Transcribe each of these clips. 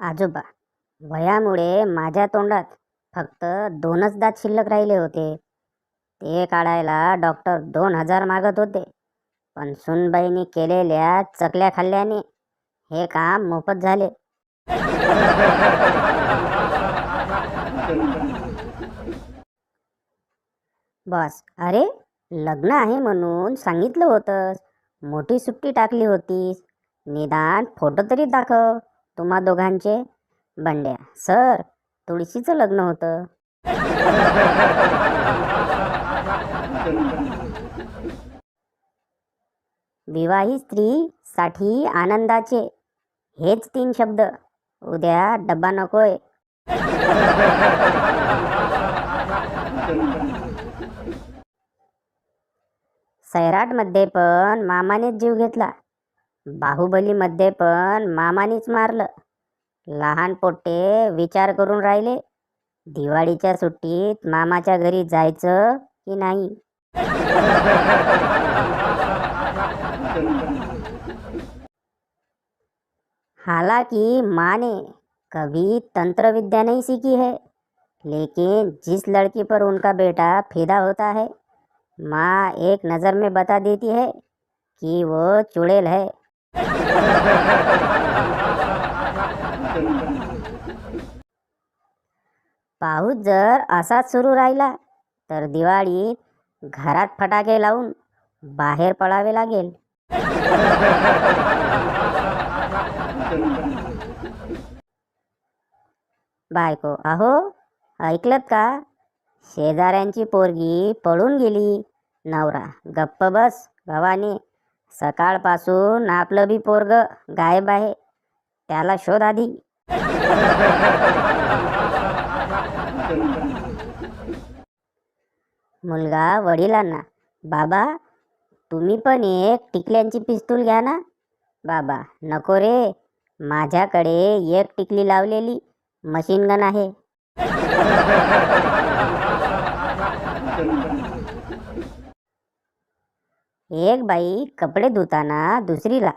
आजोबा, वयामुळे माझ्या तोंडात फक्त 2च दात शिल्लक राहिले होते. ते काढायला डॉक्टर 2,000 मागत होते. पण सुनबाईंनी केलेल्या चकल्या खाल्ल्याने हे काम मोफत झाले. बस, अरे, लग्न आहे म्हणून सांगितलं होतंस. मोठी सुट्टी टाकली होतीस. निदान फोटो तरी दाखव तुम्हा दोघांचे. बंड्या, सर, तुळशीचं लग्न होतं. विवाहित स्त्री साठी आनंदाचे हेच 3 शब्द. उद्या डब्बा नकोय. सैराटमध्ये पण मामानेच जीव घेतला. बाहुबलीमध्ये पण मामानेच मारलं. लहान पोट्टे विचार करून राहिले, दिवाळीच्या सुट्टीत मामाच्या घरी जायचं की नाही. हालांकि माँ ने कभी तंत्र विद्या नहीं सीखी है, लेकिन जिस लड़की पर उनका बेटा फिदा होता है, माँ एक नज़र में बता देती है कि वो चुड़ैल है. पाऊस जर असाच सुरू राहिला तर दिवाळीत घरात फटाके लावून बाहेर पडावे लागेल. बायको, अहो, ऐकलत का? शेजाऱ्यांची पोरगी पळून गेली. नवरा, गप्प बस भवानी, सकाळपासून आपलं बी पोरग गायब आहे. त्याला शोध आधी. मुलगा वडिलांना, बाबा, तुम्ही पण एक टिकल्यांची पिस्तूल घ्या ना. बाबा, नको रे, माझ्याकडे एक टिकली लावलेली मशीन गन आहे. एक बाई कपडे धुताना दुसरीला,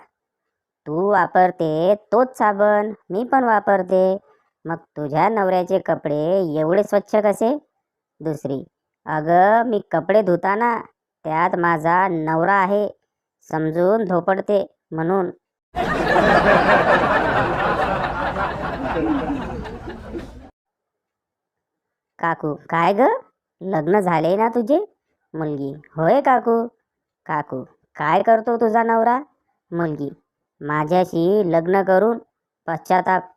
तू वापरते तोच साबण मी पण वापरते, मग तुझ्या नवऱ्याचे कपडे एवढे स्वच्छ कसे. दुसरी, अगं, मी कपडे धुताना त्यात माझा नवरा आहे समजून धोपडते म्हणून. काकू, काय ग, लग्न झाले ना तुझे. मुलगी, होय काकू. काकू, काय करतो तुझा नवरा. मुलगी, माझ्याशी लग्न करून पश्चाताप.